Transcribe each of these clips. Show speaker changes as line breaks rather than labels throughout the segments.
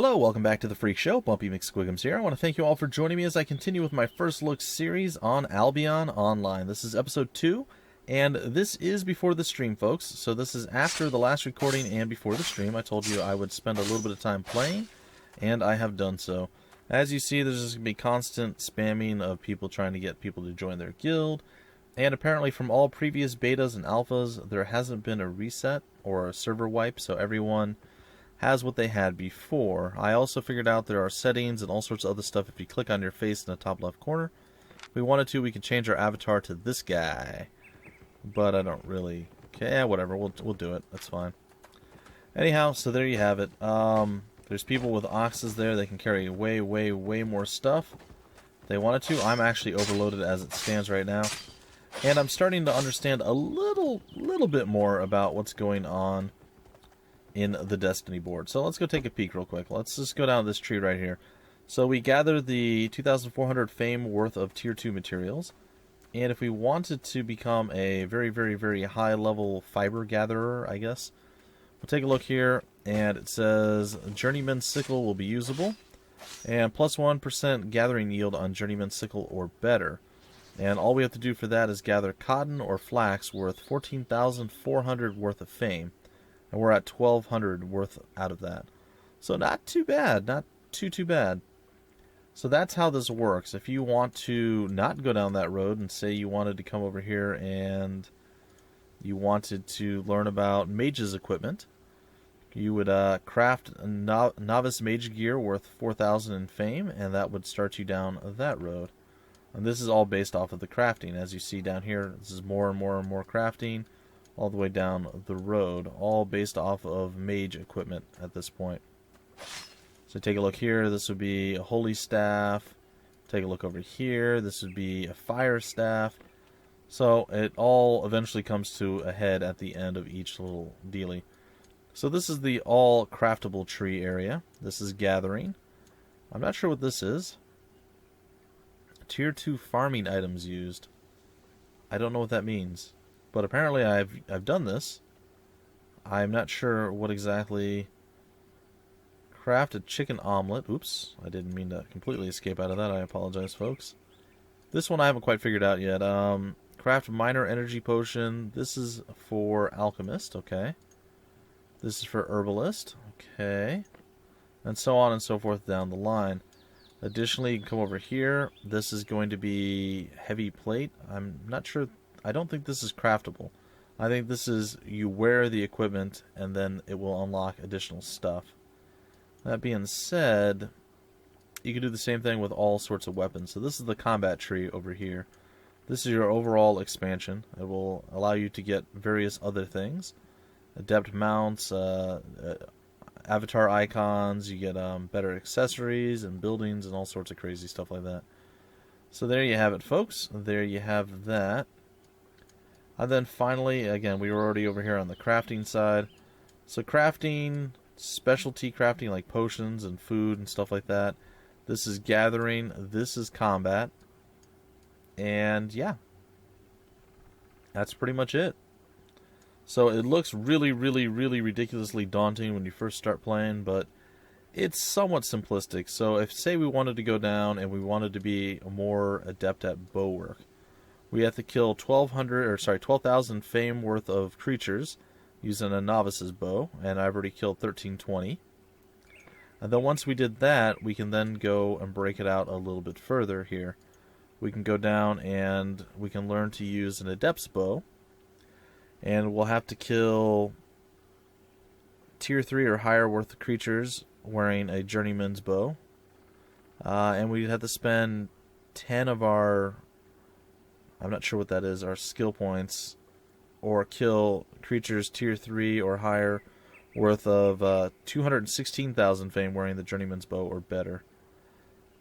Hello, welcome back to the Freak Show. Bumpy McSquigums here. I want to thank you all for joining me as I continue with my first look series on Albion Online. This is episode 2, and this is before the stream, folks. So this is after the last recording and before the stream. I told you I would spend a little bit of time playing, and I have done so. As you see, there's just going to be constant spamming of people trying to get people to join their guild. And apparently from all previous betas and alphas, there hasn't been a reset or a server wipe, so everyone has what they had before. I also figured out there are settings and all sorts of other stuff. If you click on your face in the top left corner, if we wanted to, we can change our avatar to this guy. But I don't really... Okay, yeah, whatever. We'll do it. That's fine. Anyhow, so there you have it. There's people with oxes there. They can carry way more stuff if they wanted to. I'm actually overloaded as it stands right now. And I'm starting to understand a little bit more about what's going on in the Destiny board. So let's go take a peek real quick. Let's just go down this tree right here. So we gathered the 2,400 fame worth of tier 2 materials. And if we wanted to become a very high level fiber gatherer, I guess, we'll take a look here, and it says Journeyman's Sickle will be usable, and plus 1% gathering yield on Journeyman's Sickle or better. And all we have to do for that is gather cotton or flax worth 14,400 worth of fame. And we're at 1,200 worth out of that. So not too bad. Not too bad. So that's how this works. If you want to not go down that road and say you wanted to come over here and you wanted to learn about mage's equipment, you would craft a novice mage gear worth 4,000 in fame, and that would start you down that road. And this is all based off of the crafting. As you see down here, this is more and more crafting all the way down the road, all based off of mage equipment at this point. So take a look here. This would be a holy staff. Take a look over here. This would be a fire staff. So it all eventually comes to a head at the end of each little dealie. So this is the all craftable tree area. This is gathering. I'm not sure what this is. Tier 2 farming items used. I don't know what that means. But apparently I've done this. I'm not sure what exactly. Craft a chicken omelet. Oops, I didn't mean to completely escape out of that. I apologize, folks. This one I haven't quite figured out yet. Craft minor energy potion. This is for alchemist. Okay. This is for herbalist. Okay. And so on and so forth down the line. Additionally, you can come over here. This is going to be heavy plate. I'm not sure. I don't think this is craftable. I think this is you wear the equipment and then it will unlock additional stuff. That being said, you can do the same thing with all sorts of weapons. So this is the combat tree over here. This is your overall expansion. It will allow you to get various other things. Adept mounts, avatar icons, you get better accessories and buildings and all sorts of crazy stuff like that. So there you have it, folks. There you have that. And then finally, again, we were already over here on the crafting side. So crafting, specialty crafting like potions and food and stuff like that. This is gathering. This is combat. And yeah. That's pretty much it. So it looks really ridiculously daunting when you first start playing, but it's somewhat simplistic. So if, say, we wanted to go down and we wanted to be more adept at bow work, we have to kill 12,000 fame worth of creatures using a novice's bow, and I've already killed 1320. And then once we did that, we can then go and break it out a little bit further here. We can go down and we can learn to use an adept's bow, and we'll have to kill tier 3 or higher worth of creatures wearing a journeyman's bow. And we'd have to spend 10 of our... I'm not sure what that is, our skill points, or kill creatures tier 3 or higher worth of 216,000 fame wearing the journeyman's bow or better.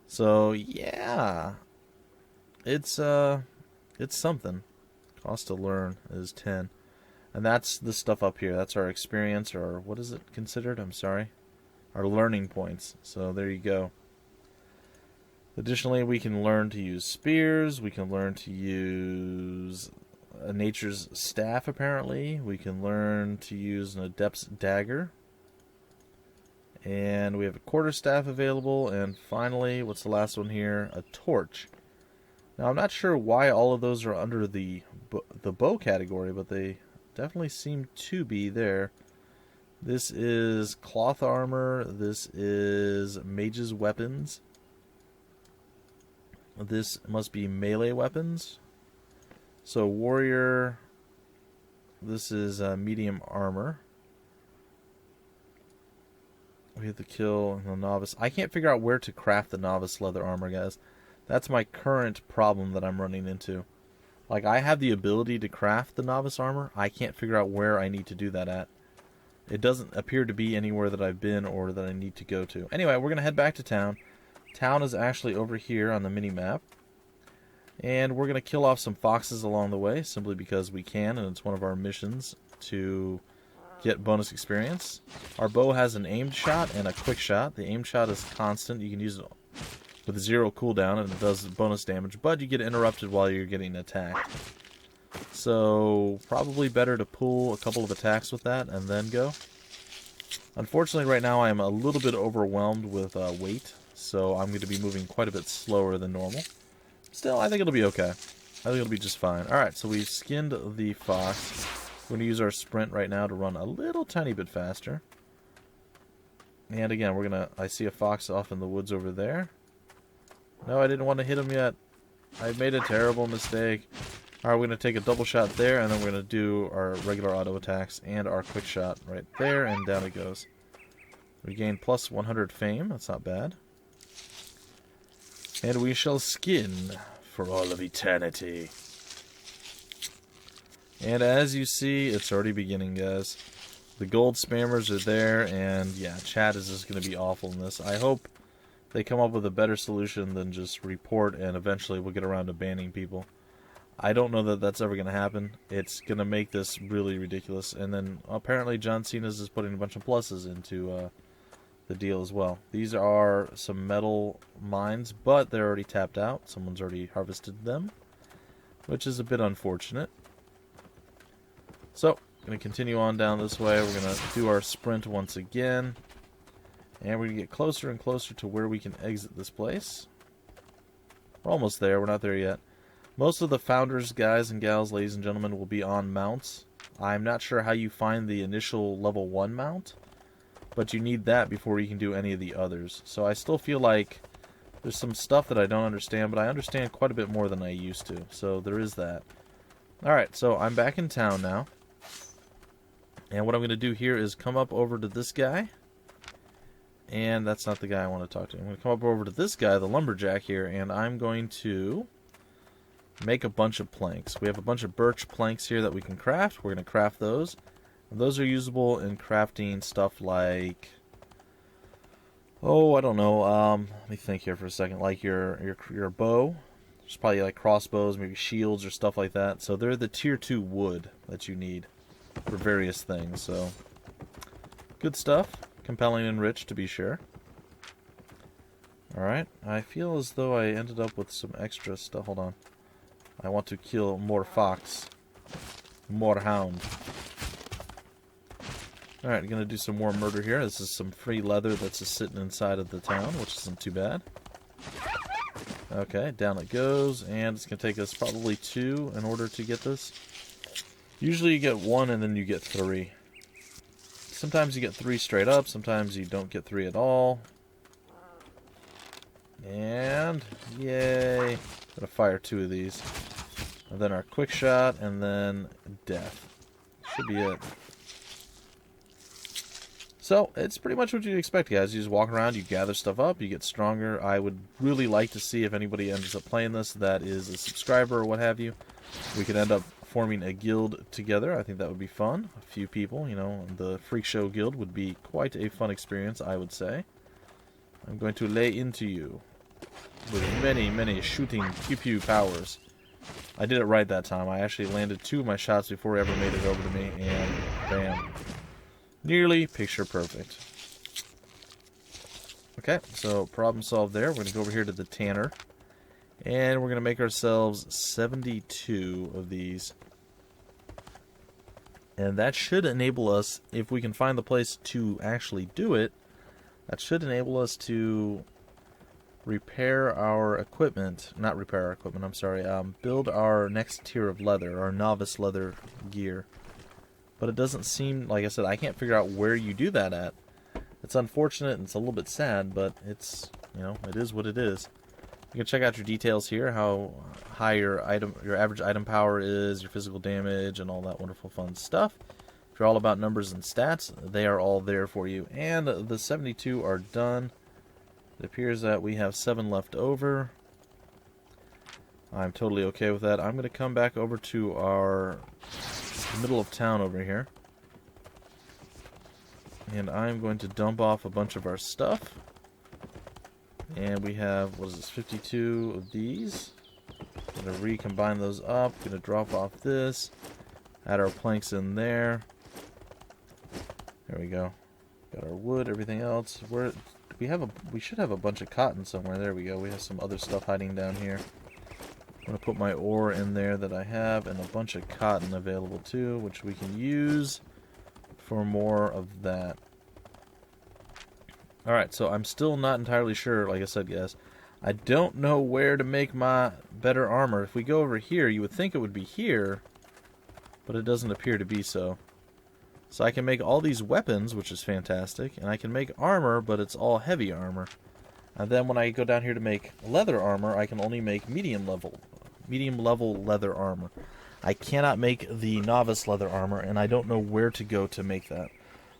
So yeah, it's something. Cost to learn is 10. And that's the stuff up here. That's our experience, or what is it considered? I'm sorry. Our learning points. So there you go. Additionally, we can learn to use spears. We can learn to use a nature's staff, apparently. We can learn to use an adept's dagger. And we have a quarterstaff available. And finally, what's the last one here? A torch. Now, I'm not sure why all of those are under the bow category, but they definitely seem to be there. This is cloth armor. This is mage's weapons. This must be melee weapons. So warrior, this is medium armor. We have to kill the novice. I can't figure out where to craft the novice leather armor, guys. That's my current problem that I'm running into. Like, I have the ability to craft the novice armor. I can't figure out where I need to do that at. It doesn't appear to be anywhere that I've been or that I need to go to. Anyway, we're going to head back to town. Town is actually over here on the mini-map. And we're going to kill off some foxes along the way, simply because we can, and it's one of our missions to get bonus experience. Our bow has an aimed shot and a quick shot. The aimed shot is constant. You can use it with 0 cooldown, and it does bonus damage, but you get interrupted while you're getting attacked. So, probably better to pull a couple of attacks with that and then go. Unfortunately, right now I am a little bit overwhelmed with weight, so I'm going to be moving quite a bit slower than normal. Still, I think it'll be okay. I think it'll be just fine. Alright, so we've skinned the fox. We're going to use our sprint right now to run a little tiny bit faster. And again, we're going to... I see a fox off in the woods over there. No, I didn't want to hit him yet. I made a terrible mistake. Alright, we're going to take a double shot there, and then we're going to do our regular auto attacks and our quick shot right there, and down it goes. We gain plus 100 fame. That's not bad. And we shall skin for all of eternity. And as you see, it's already beginning, guys. The gold spammers are there, and yeah, chat is just going to be awful in this. I hope they come up with a better solution than just report, and eventually we'll get around to banning people. I don't know that that's ever going to happen. It's going to make this really ridiculous. And then apparently John Cena's is putting a bunch of pluses into the deal as well. These are some metal mines, but they're already tapped out. Someone's already harvested them, which is a bit unfortunate. So, going to continue on down this way. We're going to do our sprint once again. And we're going to get closer and closer to where we can exit this place. We're almost there. We're not there yet. Most of the founders, guys and gals, ladies and gentlemen, will be on mounts. I'm not sure how you find the initial level 1 mount, but you need that before you can do any of the others. So I still feel like there's some stuff that I don't understand, but I understand quite a bit more than I used to. So there is that. Alright, so I'm back in town now. And what I'm going to do here is come up over to this guy. And that's not the guy I want to talk to. I'm going to come up over to this guy, the lumberjack here, and I'm going to make a bunch of planks. We have a bunch of birch planks here that we can craft. We're going to craft those. And those are usable in crafting stuff like... Oh, I don't know. Let me think here for a second. Like your bow. There's probably like crossbows, maybe shields or stuff like that. So they're the tier 2 wood that you need for various things. So good stuff. Compelling and rich, to be sure. Alright. I feel as though I ended up with some extra stuff. Hold on. I want to kill more fox. More hound. Alright, gonna do some more murder here. This is some free leather that's just sitting inside of the town, which isn't too bad. Okay, down it goes, and it's gonna take us probably 2 in order to get this. Usually you get 1 and then you get 3. Sometimes you get 3 straight up, sometimes you don't get 3 at all. And, yay. Gotta fire 2 of these. And then our quick shot, and then death. Should be it. So, it's pretty much what you'd expect, guys. You just walk around, you gather stuff up, you get stronger. I would really like to see if anybody ends up playing this that is a subscriber or what have you. We could end up forming a guild together. I think that would be fun. A few people, you know, the Freak Show Guild would be quite a fun experience, I would say. I'm going to lay into you with many, many shooting pew-pew powers. I did it right that time. I actually landed 2 of my shots before he ever made it over to me, and bam. Nearly picture perfect. Okay, so problem solved there. We're going to go over here to the tanner. And we're going to make ourselves 72 of these. And that should enable us, if we can find the place to actually do it, That should enable us to repair our equipment. Not repair our equipment, I'm sorry. Build our next tier of leather, our novice leather gear. But it doesn't seem, like I said, I can't figure out where you do that at. It's unfortunate and it's a little bit sad, but it's, you know, it is what it is. You can check out your details here, how high your average item power is, your physical damage, and all that wonderful fun stuff. If you're all about numbers and stats, they are all there for you. And the 72 are done. It appears that we have 7 left over. I'm totally okay with that. I'm going to come back over to our middle of town over here. And I'm going to dump off a bunch of our stuff. And we have, what is this, 52 of these. I'm going to recombine those up. Going to drop off this. Add our planks in there. There we go. Got our wood, everything else. We should have a bunch of cotton somewhere. There we go. We have some other stuff hiding down here. I'm going to put my ore in there that I have, and a bunch of cotton available too, which we can use for more of that. Alright, so I'm still not entirely sure, like I said, guys. I don't know where to make my better armor. If we go over here, you would think it would be here, but it doesn't appear to be so. So I can make all these weapons, which is fantastic, and I can make armor, but it's all heavy armor. And then when I go down here to make leather armor, I can only make medium level leather armor. I cannot make the novice leather armor, and I don't know where to go to make that.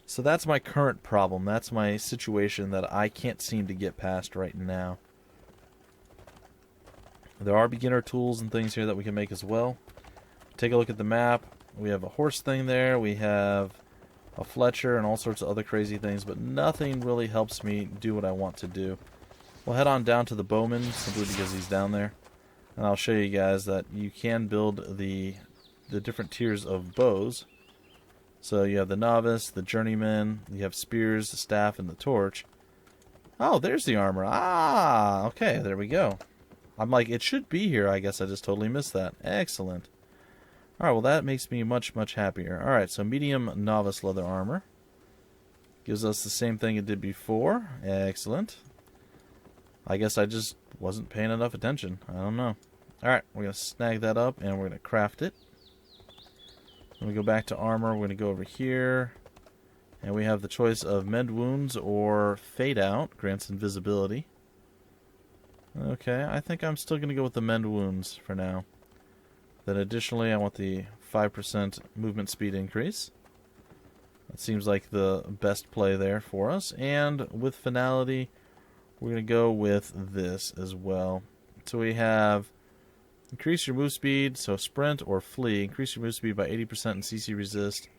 So that's my current problem. That's my situation that I can't seem to get past right now. There are beginner tools and things here that we can make as well. Take a look at the map. We have a horse thing there. We have a Fletcher and all sorts of other crazy things, but nothing really helps me do what I want to do. We'll head on down to the bowman simply because he's down there. And I'll show you guys that you can build the different tiers of bows. So you have the novice, the journeyman, you have spears, the staff, and the torch. Oh, there's the armor. Ah, okay, there we go. I'm like, it should be here. I guess I just totally missed that. Excellent. Alright, well that makes me much, much happier. Alright, so medium novice leather armor. Gives us the same thing it did before. Excellent. I guess I just wasn't paying enough attention. I don't know. Alright, we're going to snag that up and we're going to craft it. When we go back to armor, we're going to go over here. And we have the choice of mend wounds or fade out. Grants invisibility. Okay, I think I'm still going to go with the mend wounds for now. Then additionally, I want the 5% movement speed increase. That seems like the best play there for us. And with finality, we're going to go with this as well. So we have increase your move speed, so sprint or flee. Increase your move speed by 80% in CC resist.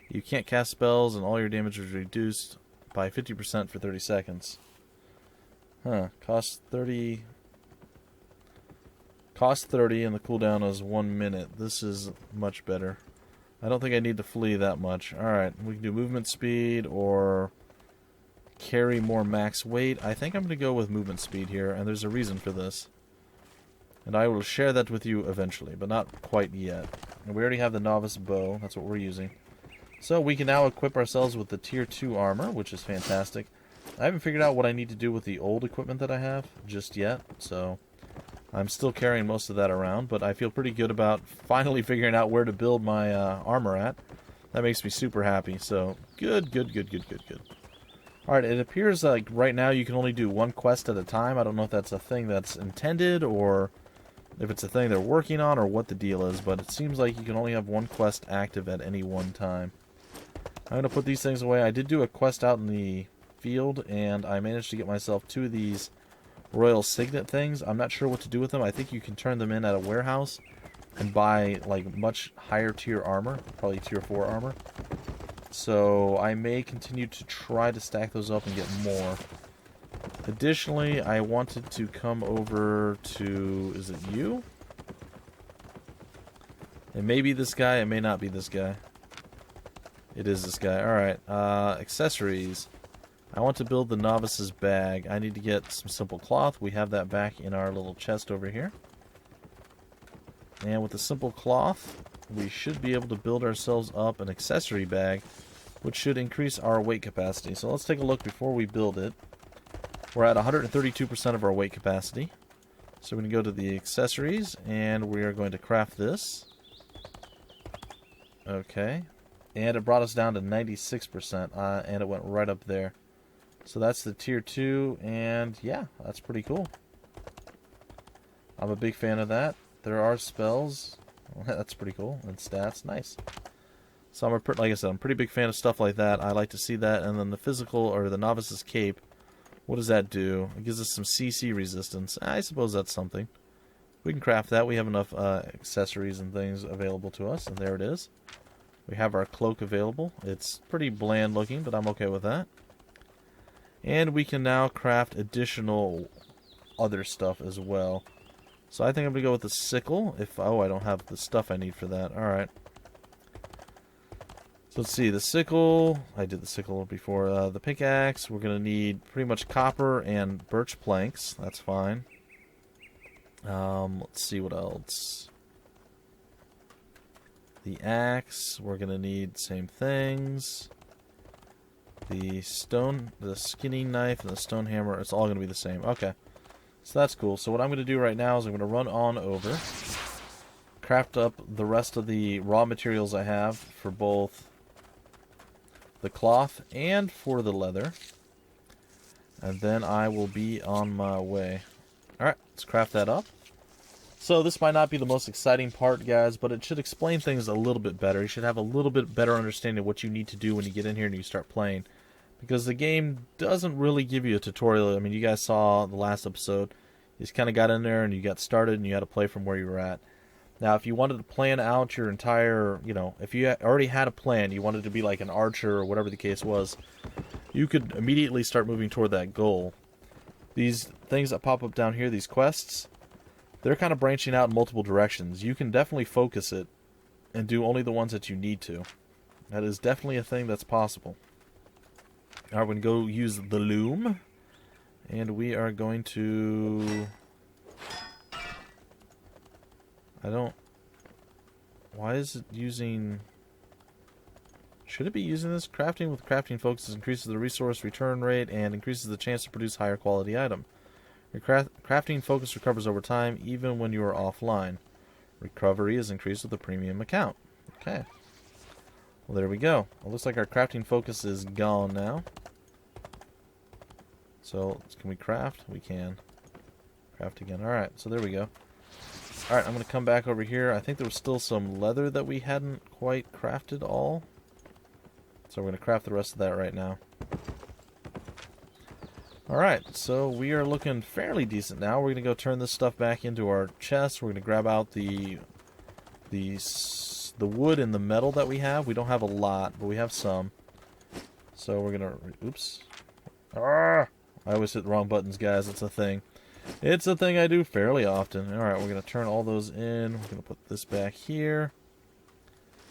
You can't cast spells and all your damage is reduced by 50% for 30 seconds. Huh, cost 30 and the cooldown is 1 minute. This is much better. I don't think I need to flee that much. Alright, we can do movement speed or carry more max weight. I think I'm going to go with movement speed here, and there's a reason for this. And I will share that with you eventually, but not quite yet. And we already have the novice bow. That's what we're using. So we can now equip ourselves with the tier 2 armor, which is fantastic. I haven't figured out what I need to do with the old equipment that I have just yet, so I'm still carrying most of that around, but I feel pretty good about finally figuring out where to build my armor at. That makes me super happy, so good. Alright, it appears like right now you can only do one quest at a time. I don't know if that's a thing that's intended or if it's a thing they're working on or what the deal is, but it seems like you can only have one quest active at any one time. I'm going to put these things away. I did do a quest out in the field, and I managed to get myself 2 of these Royal Signet things. I'm not sure what to do with them. I think you can turn them in at a warehouse and buy like much higher tier armor, probably tier 4 armor. So I may continue to try to stack those up and get more. Additionally, I wanted to come over to, is it you? It may be this guy, it may not be this guy. It is this guy. Alright, accessories. I want to build the novice's bag. I need to get some simple cloth. We have that back in our little chest over here. And with the simple cloth, we should be able to build ourselves up an accessory bag which should increase our weight capacity. So let's take a look before we build it. We're at 132% of our weight capacity. So we're going to go to the accessories, and we are going to craft this. Okay. And it brought us down to 96%, and it went right up there. So that's the tier 2, and yeah, that's pretty cool. I'm a big fan of that. There are spells. That's pretty cool. And stats. Nice. So like I said, I'm a pretty big fan of stuff like that. I like to see that. And then the physical, or the Novice's Cape, what does that do? It gives us some CC resistance. I suppose that's something. We can craft that. We have enough accessories and things available to us. And there it is. We have our cloak available. It's pretty bland looking, but I'm okay with that. And we can now craft additional other stuff as well. So I think I'm going to go with the sickle. Oh, I don't have the stuff I need for that. Alright. So let's see. The sickle. I did the sickle before. The pickaxe. We're going to need pretty much copper and birch planks. That's fine. Let's see what else. The axe. We're going to need same things. The skinning knife and the stone hammer. It's all going to be the same. Okay. So that's cool. So what I'm going to do right now is I'm going to run on over, craft up the rest of the raw materials I have for both the cloth and for the leather. And then I will be on my way. Alright, let's craft that up. So this might not be the most exciting part, guys, but it should explain things a little bit better. You should have a little bit better understanding of what you need to do when you get in here and you start playing. Because the game doesn't really give you a tutorial. I mean, you guys saw the last episode. You just kind of got in there and you got started and you had to play from where you were at. Now, if you wanted to plan out your entire, if you already had a plan, you wanted to be like an archer or whatever the case was, you could immediately start moving toward that goal. These things that pop up down here, these quests, they're kind of branching out in multiple directions. You can definitely focus it and do only the ones that you need to. That is definitely a thing that's possible. Alright, we're going to go use the loom. And we are going to... Why is it using... Should it be using this? Crafting with crafting focuses increases the resource return rate and increases the chance to produce higher quality item. Your crafting focus recovers over time even when you are offline. Recovery is increased with a premium account. Okay. Well, there we go. It looks like our crafting focus is gone now. So, can we craft? We can. Craft again. Alright, so there we go. Alright, I'm going to come back over here. I think there was still some leather that we hadn't quite crafted all. So we're going to craft the rest of that right now. Alright, so we are looking fairly decent now. We're going to go turn this stuff back into our chest. We're going to grab out the wood and the metal that we have. We don't have a lot, but we have some. So we're going to... Oops. I always hit the wrong buttons, guys. It's a thing. It's a thing I do fairly often. Alright, we're going to turn all those in. We're going to put this back here.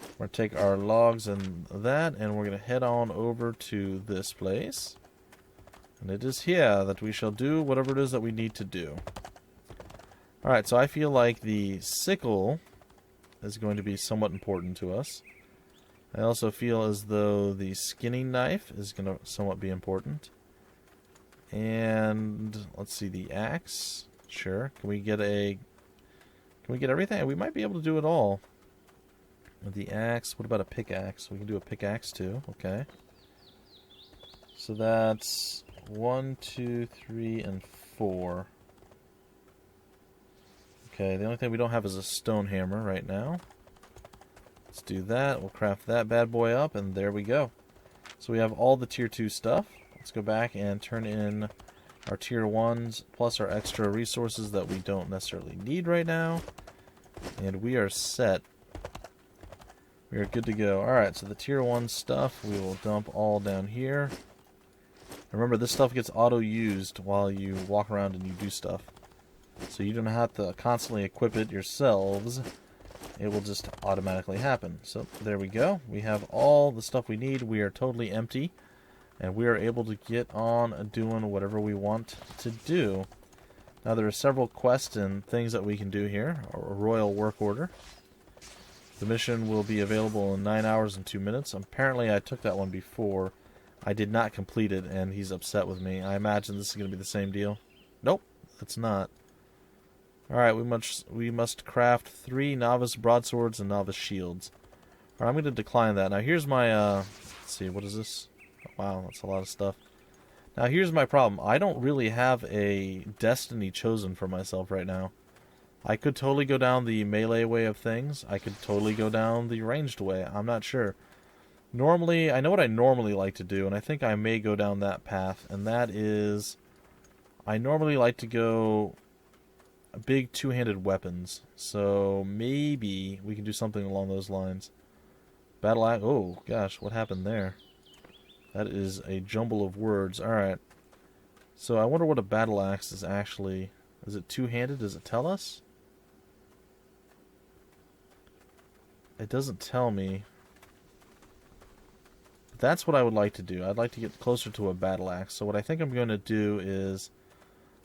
We're going to take our logs and that, and we're going to head on over to this place. And it is here that we shall do whatever it is that we need to do. Alright, so I feel like the sickle is going to be somewhat important to us. I also feel as though the skinning knife is going to somewhat be important. And let's see, the axe. Sure. Can we get everything? We might be able to do it all. With the axe. What about a pickaxe? We can do a pickaxe too. Okay. So that's 1, 2, 3, and 4. Okay, the only thing we don't have is a stone hammer right now. Let's do that. We'll craft that bad boy up, and there we go. So we have all the tier 2 stuff. Let's go back and turn in our tier 1s, plus our extra resources that we don't necessarily need right now. And we are set. We are good to go. Alright, so the tier 1 stuff we will dump all down here. Remember, this stuff gets auto-used while you walk around and you do stuff. So you don't have to constantly equip it yourselves. It will just automatically happen. So there we go. We have all the stuff we need. We are totally empty. And we are able to get on doing whatever we want to do. Now there are several quests and things that we can do here. A royal work order. The mission will be available in 9 hours and 2 minutes. Apparently I took that one before. I did not complete it, and he's upset with me. I imagine this is going to be the same deal. Nope, it's not. Alright, we must craft 3 novice broadswords and novice shields. Alright, I'm going to decline that. Now here's my, let's see, what is this? Wow, that's a lot of stuff. Now here's my problem. I don't really have a destiny chosen for myself right now. I could totally go down the melee way of things. I could totally go down the ranged way. I'm not sure. Normally, I know what I normally like to do, and I think I may go down that path, and that is, I normally like to go big two-handed weapons. So maybe we can do something along those lines. Battle axe. Oh gosh, what happened there? That is a jumble of words. Alright. So I wonder what a battle axe is actually. Is it two-handed? Does it tell us? It doesn't tell me. But that's what I would like to do. I'd like to get closer to a battle axe. So what I think I'm going to do is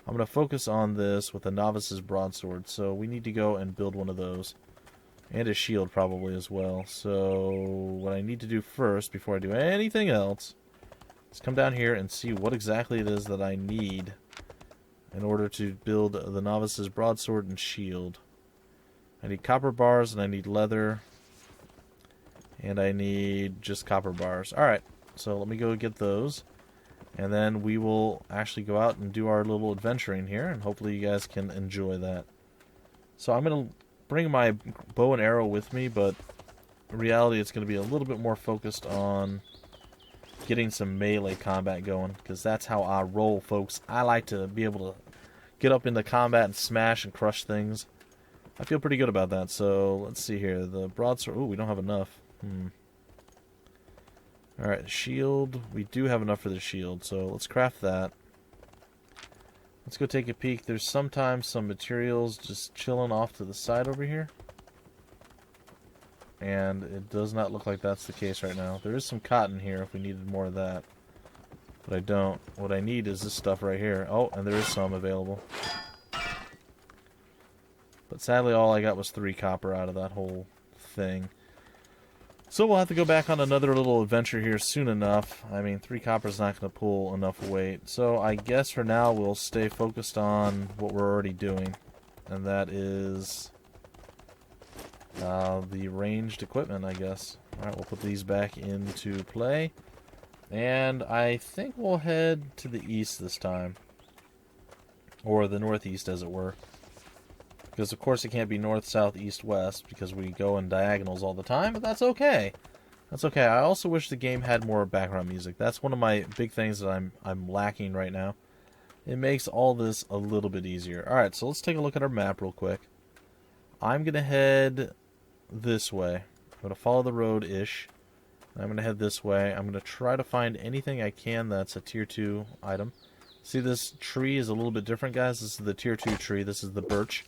I'm going to focus on this with a novice's broadsword. So we need to go and build one of those. And a shield probably as well. So what I need to do first, before I do anything else, is come down here and see what exactly it is that I need in order to build the novice's broadsword and shield. I need copper bars, and I need leather, and I need just copper bars. Alright, so let me go get those, and then we will actually go out and do our little adventuring here, and hopefully you guys can enjoy that. So I'm going to bring my bow and arrow with me, but in reality it's going to be a little bit more focused on getting some melee combat going, because that's how I roll, folks. I like to be able to get up into combat and smash and crush things. I feel pretty good about that. So let's see here. The broadsword. Ooh, we don't have enough. Alright, shield. We do have enough for the shield, so let's craft that. Let's go take a peek. There's sometimes some materials just chilling off to the side over here. And it does not look like that's the case right now. There is some cotton here if we needed more of that. But I don't. What I need is this stuff right here. Oh, and there is some available. But sadly all I got was 3 copper out of that whole thing. So we'll have to go back on another little adventure here soon enough. I mean, 3 copper is not going to pull enough weight. So I guess for now we'll stay focused on what we're already doing. And that is the ranged equipment, I guess. Alright, we'll put these back into play. And I think we'll head to the east this time. Or the northeast, as it were. Because, of course, it can't be north, south, east, west, because we go in diagonals all the time, but that's okay. That's okay. I also wish the game had more background music. That's one of my big things that I'm lacking right now. It makes all this a little bit easier. Alright, so let's take a look at our map real quick. I'm going to head this way. I'm going to follow the road-ish. I'm going to head this way. I'm going to try to find anything I can that's a tier 2 item. See, this tree is a little bit different, guys. This is the tier 2 tree. This is the birch.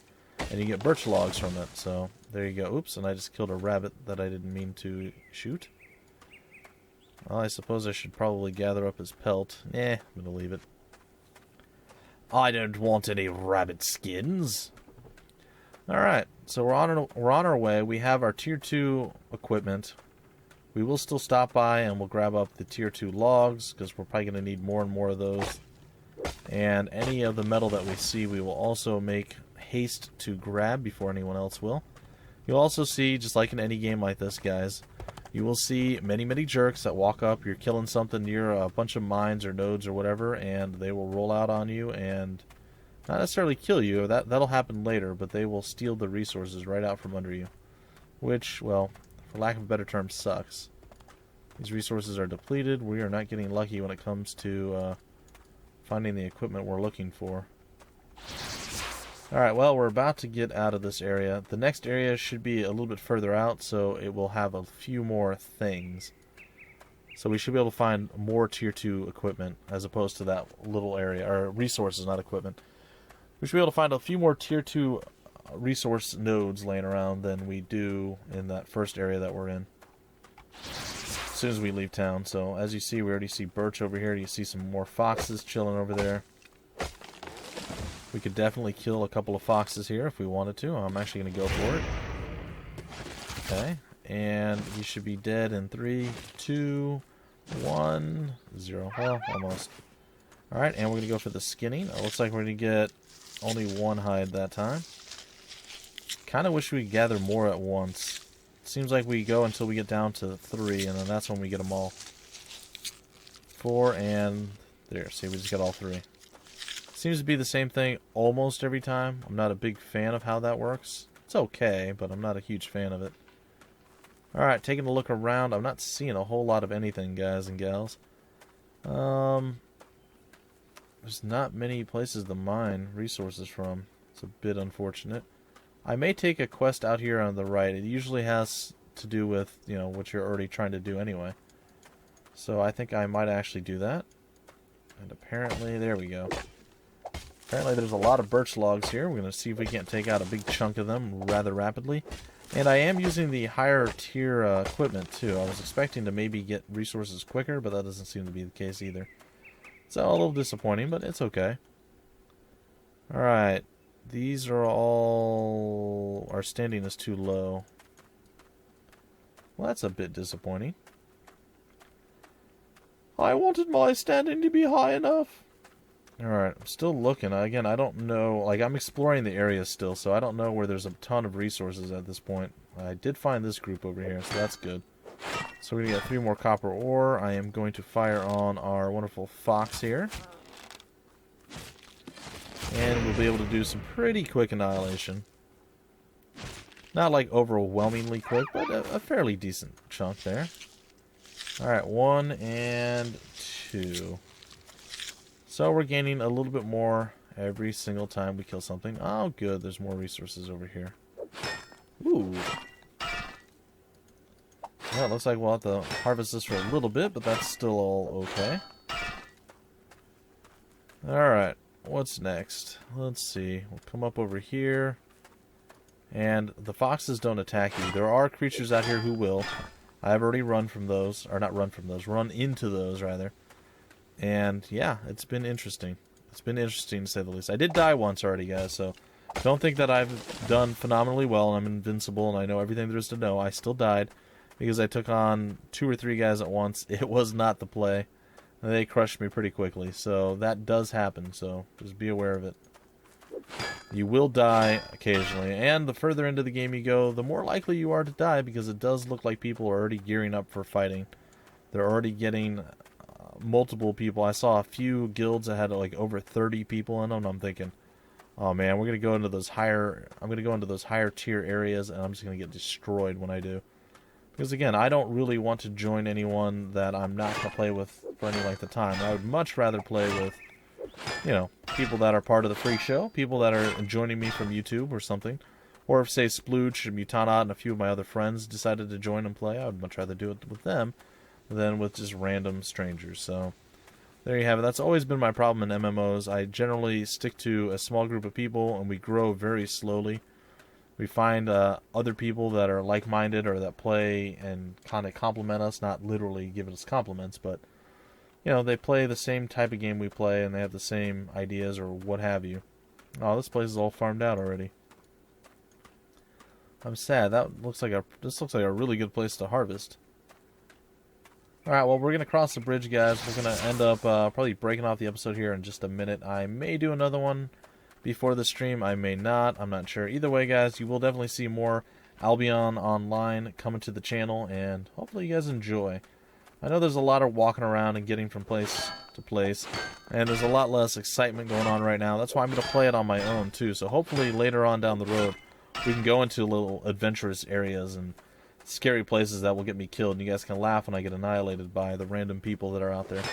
And you get birch logs from it. So, there you go. Oops, and I just killed a rabbit that I didn't mean to shoot. Well, I suppose I should probably gather up his pelt. I'm going to leave it. I don't want any rabbit skins. Alright, so we're on our way. We have our tier 2 equipment. We will still stop by and we'll grab up the tier 2 logs, because we're probably going to need more and more of those. And any of the metal that we see, we will also make haste to grab before anyone else will. You'll also see, just like in any game like this, guys, you will see many, many jerks that walk up. You're killing something near a bunch of mines or nodes or whatever, and they will roll out on you and not necessarily kill you. That'll happen later, but they will steal the resources right out from under you. Which, well, for lack of a better term, sucks. These resources are depleted. We are not getting lucky when it comes to finding the equipment we're looking for. Alright, well, we're about to get out of this area. The next area should be a little bit further out, so it will have a few more things. So we should be able to find more tier 2 equipment as opposed to that little area, or resources, not equipment. We should be able to find a few more tier 2 resource nodes laying around than we do in that first area that we're in. As soon as we leave town. So as you see, we already see birch over here. You see some more foxes chilling over there. We could definitely kill a couple of foxes here if we wanted to. I'm actually going to go for it. Okay. And he should be dead in 3, 2, 1, 0. Well, almost. Alright, and we're going to go for the skinning. It looks like we're going to get only one hide that time. Kind of wish we could gather more at once. Seems like we go until we get down to 3, and then that's when we get them all. 4, and there. See, we just got all 3. Seems to be the same thing almost every time. I'm not a big fan of how that works. It's okay, but I'm not a huge fan of it. Alright, taking a look around. I'm not seeing a whole lot of anything, guys and gals. There's not many places to mine resources from. It's a bit unfortunate. I may take a quest out here on the right. It usually has to do with, you know, what you're already trying to do anyway. So I think I might actually do that. And apparently, there we go. Apparently there's a lot of birch logs here. We're going to see if we can't take out a big chunk of them rather rapidly. And I am using the higher tier equipment too. I was expecting to maybe get resources quicker, but that doesn't seem to be the case either. So a little disappointing, but it's okay. Alright. These are all... Our standing is too low. Well, that's a bit disappointing. I wanted my standing to be high enough. Alright, I'm still looking. Again, I don't know. Like, I'm exploring the area still, so I don't know where there's a ton of resources at this point. I did find this group over here, so that's good. So we're going to get 3 more copper ore. I am going to fire on our wonderful fox here. And we'll be able to do some pretty quick annihilation. Not like overwhelmingly quick, but a fairly decent chunk there. Alright, 1 and 2. So we're gaining a little bit more every single time we kill something. Oh, good. There's more resources over here. Ooh. Yeah, it looks like we'll have to harvest this for a little bit, but that's still all okay. Alright, what's next? Let's see. We'll come up over here. And the foxes don't attack you. There are creatures out here who will. I've already run from those. Or not run from those. Run into those, rather. And, yeah, it's been interesting. It's been interesting, to say the least. I did die once already, guys, so don't think that I've done phenomenally well and I'm invincible and I know everything there is to know. I still died because I took on 2 or 3 guys at once. It was not the play. They crushed me pretty quickly, so that does happen, so just be aware of it. You will die occasionally, and the further into the game you go, the more likely you are to die because it does look like people are already gearing up for fighting. They're already getting... multiple people. I saw a few guilds that had like over 30 people in them. And I'm thinking, oh man, we're gonna go into those higher. I'm gonna go into those higher tier areas, and I'm just gonna get destroyed when I do. Because again, I don't really want to join anyone that I'm not gonna play with for any length of time. I would much rather play with, you know, people that are part of the free show, people that are joining me from YouTube or something, or if say Splooch and Mutanot and a few of my other friends decided to join and play, I would much rather do it with them than with just random strangers. So there you have it. That's always been my problem in MMOs. I generally stick to a small group of people and we grow very slowly. We find other people that are like-minded or that play and kind of compliment us, not literally give us compliments, but you know, they play the same type of game we play and they have the same ideas or what have you. Oh, this place is all farmed out already. I'm sad. This looks like a really good place to harvest. Alright, well, we're going to cross the bridge, guys. We're going to end up probably breaking off the episode here in just a minute. I may do another one before the stream. I may not. I'm not sure. Either way, guys, you will definitely see more Albion Online coming to the channel, and hopefully you guys enjoy. I know there's a lot of walking around and getting from place to place, and there's a lot less excitement going on right now. That's why I'm going to play it on my own, too. So hopefully later on down the road, we can go into little adventurous areas and scary places that will get me killed, and you guys can laugh when I get annihilated by the random people that are out there.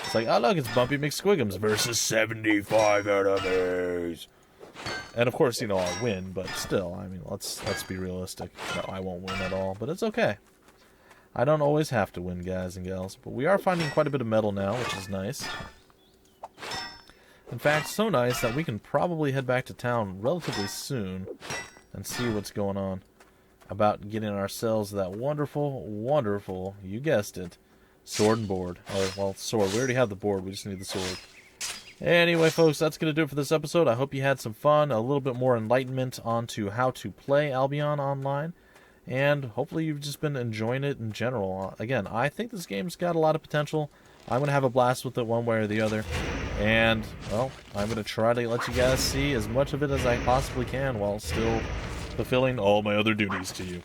It's like, oh look, it's Bumpy McSquigums versus 75 enemies. And of course, you know, I'll win, but still, I mean, let's be realistic. No, I won't win at all, but it's okay. I don't always have to win, guys and gals, but we are finding quite a bit of metal now, which is nice. In fact, so nice that we can probably head back to town relatively soon and see what's going on about getting ourselves that wonderful, wonderful, you guessed it, sword and board. Oh, well, sword. We already have the board. We just need the sword. Anyway, folks, that's going to do it for this episode. I hope you had some fun, a little bit more enlightenment onto how to play Albion Online. and hopefully you've just been enjoying it in general. Again, I think this game's got a lot of potential. I'm going to have a blast with it one way or the other, and, well, I'm going to try to let you guys see as much of it as I possibly can while still fulfilling all my other duties to you.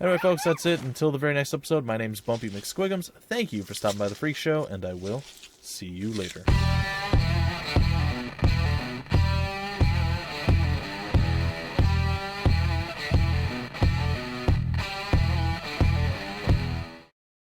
Anyway, folks, that's it. Until the very next episode, my name's Bumpy McSquigums. Thank you for stopping by the Freak Show, and I will see you later.